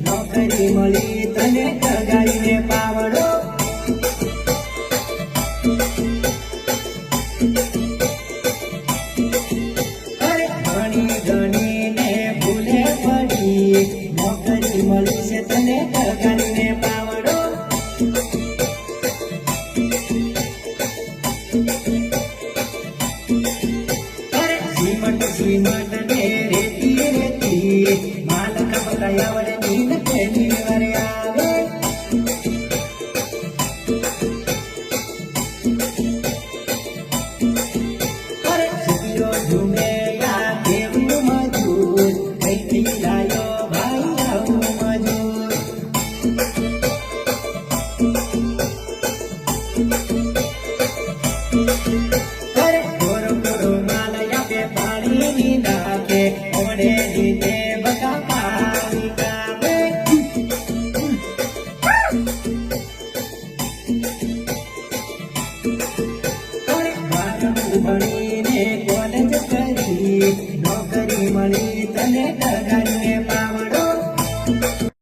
નોકરી મળી તને ટગાડીને પાવડો ગણીને ભૂલે પડી નોકરી મળી છે તને ટગાડીને પાવડો શ્રીમંત ને રેતી રેતી માલક બતાવડે નીન તેની વરે આવે સુખીઓ ઝૂમે યા દેવું મજૂર કઈથી લાયો ભાઈ આવું મજૂર ગોરો ગોરો માલ આપે પાણી નાખે ઓડે દીધે બકા પાણી કાપે